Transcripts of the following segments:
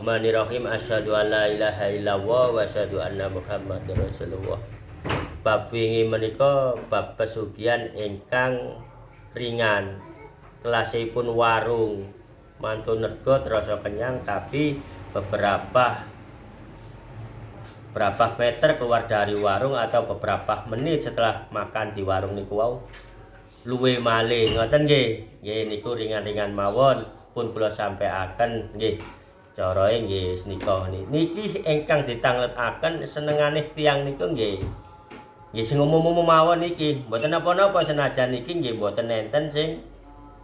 Bismillahirrahmanirrahim. Asyhadu an la ilaha illallah wa asyhadu anna Muhammadar Rasulullah. Bab wingi menika bab pesugihan ingkang ringan. Kelasipun warung. Mantun nergot rasa kenyang tapi beberapa meter keluar dari warung atau beberapa menit setelah makan di warung niku wau luwe malih ngoten nggih. Nggih niku ringan-ringan mawon pun kula sampaiaken nggih. Carae nggih senika niki ingkang ditangletaken senengane tiyang niku nggih. Nggih sing umum-umum mawon niki, mboten napa-napa senajan niki nggih mboten enten sing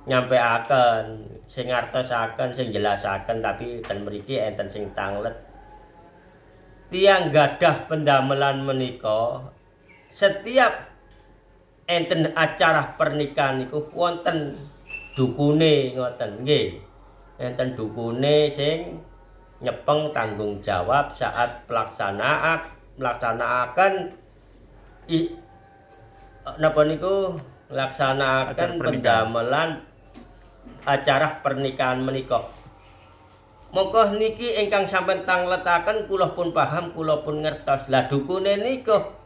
nyampeaken, sing ngartosaken, sing jelasaken tapi ten mriki enten sing tanglet. Tiyang gadah pendamelan menika setiap enten acara pernikahan niku wonten dukune ngoten nggih. Enten dukune sing nyepeng tanggung jawab saat melaksanakan napa niku melaksanakan pendamelan acara pernikahan menika. Monggo niki ingkang sampeyan tangletaken kula pun paham, kula pun ngertos. Lah dukune nika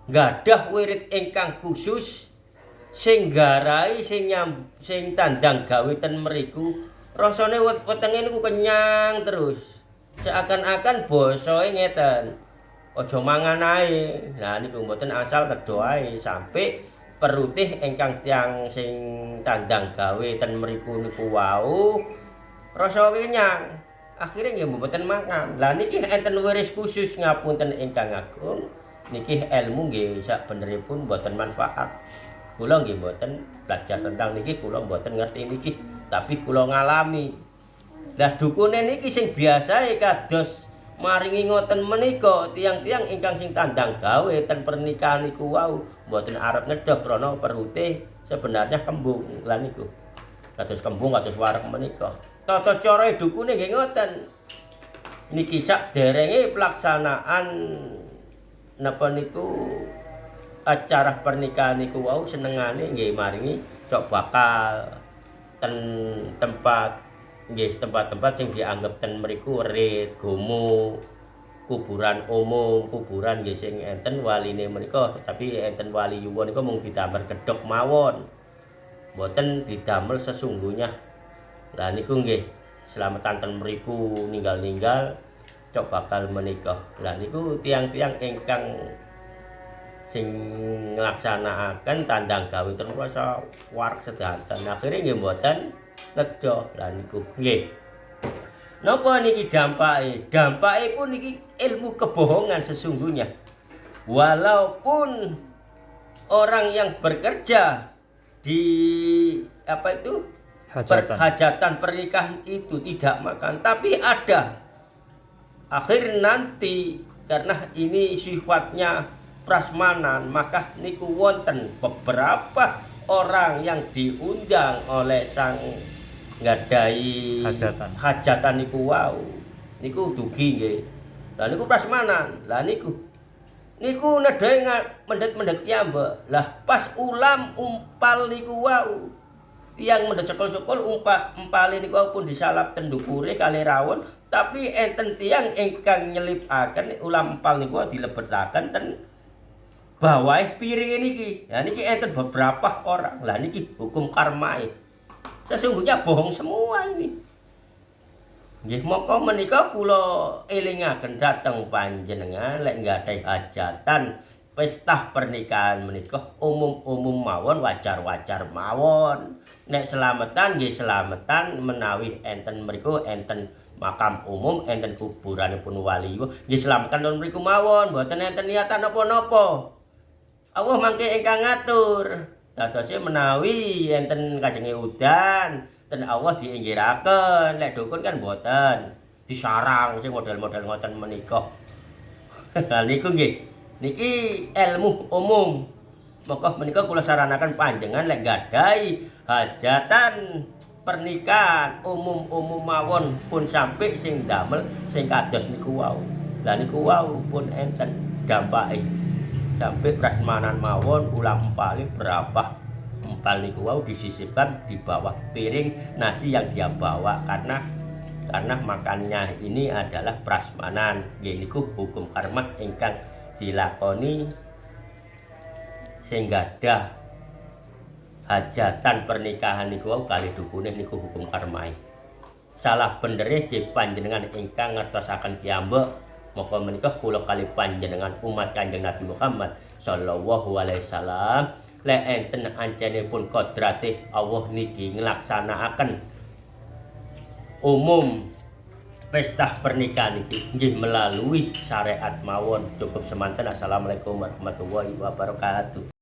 gadah wirid ingkang khusus sing garai sing tandang gawe ten mriku. Rasane wetenge niku kenyang terus. Seakan-akan basae ngeten. Aja mangan ae. Nah niku mboten asal kedo ae sampai perutih ingkang tiyang sing tandang gawe ten mriku niku wau rasa kenyang. Akhire nggih mboten mangan. Lah niki enten wiris khusus ngapunten ingkang agung. Niki ilmu nggih sak beneripun mboten manfaat. Kula nggih mboten belajar tentang niki, kula mboten ngerti niki, tapi kula ngalami. Lah dukune niki sing biasae kados maringi ngoten menika tiang-tiang ingkang sing tandang gawe ten pernikahan niku wau mboten arep ngedhop krana perute sebenarnya kembung. Lah niku kados kembung kados wareg menika. Tata carae dukune nggih ngoten. Niki sak derenge pelaksanaan napa niku acara pernikahan niku wau senengane nggih maringi cok bakal ten tempat nggih tempat-tempat sing dianggep ten mriku rit, gomo, kuburan umum, kuburan nggih sing enten waline menika, tapi enten wali yuwa nika mung didamel gedhok mawon. Mboten didamel sesungguhnya. Lah niku nggih slametan ten mriku ninggal-ninggal cok bakal menika. Lah niku tiang-tiang ingkang sing nglaksanakaken tandang gawe ten rasa wareg sedanten. Akhire nggih mboten nedha. Lah niku nggih. Napa niki dampake? Dampake pun niki ilmu kebohongan sesungguhnya. Walaupun orang yang bekerja di apa itu hajatan pernikahan itu tidak makan, tapi ada akhir nanti karena ini sifatnya prasmanan, maka niku wonten beberapa orang yang diundang oleh sang nggadahi hajatan niku wau. Niku dugi nggih. Lah niku prasmanan. Lah niku nedhe mendet-mendet piyambak. Lah pas ulam umpal niku wau. Tiyang mendet sekol-sekol umpale niku pun disalap ten ndukure kali rawon, tapi enten tiyang ingkang nyelipaken ulam empal niku dilebetaken ten bawah piring niki. Nah niki enten beberapa orang. Lah niki hukum karmae. Sesungguhnya bohong semua ini. Nggih mongko menika kula elingaken dhateng panjenengan lek nggadahi hajatan pesta pernikahan menika umum-umum mawon, wajar-wajar mawon. Nek slametan nggih slametan menawi enten mriku enten makam umum, enten kuburanipun wali nggih slametan mriku mawon, mboten enten niatan napa-napa. Allah mangke ingkang ngatur. Dadose menawi enten kajenge udan, ten Allah dienggiraken. Lek dukun kan mboten. Disarang sing model-model ngoten menika. Lah niku nggih. Niki ilmu umum. Maka menika kula saranaken panjenengan lek gadahi hajatan pernikahan umum-umum mawon pun sampai sing damel sing kados niku wau. Lah niku wau pun enten dampake. Sampai prasmanan mawon ulam empale berapa empal niku wau disisipkan di bawah piring nasi yang dia bawa karena karena makannya ini adalah prasmanan, niku hukum karma ingkang dilakoni sing gadah hajatan pernikahan niku kali dukune niku hukum karma. Salah benerih nggih panjenengan ingkang ngertosaken piyambak, maka menika kula kali panjenengan umat Kanjeng Nabi Muhammad sallallahu alaihi wasallam lek enten ancenipun kodrate Allah niki nglaksanakaken umum pesta pernikahan iki nggih melalui syariat mawon. Cukup semanten. Assalamualaikum warahmatullahi wabarakatuh.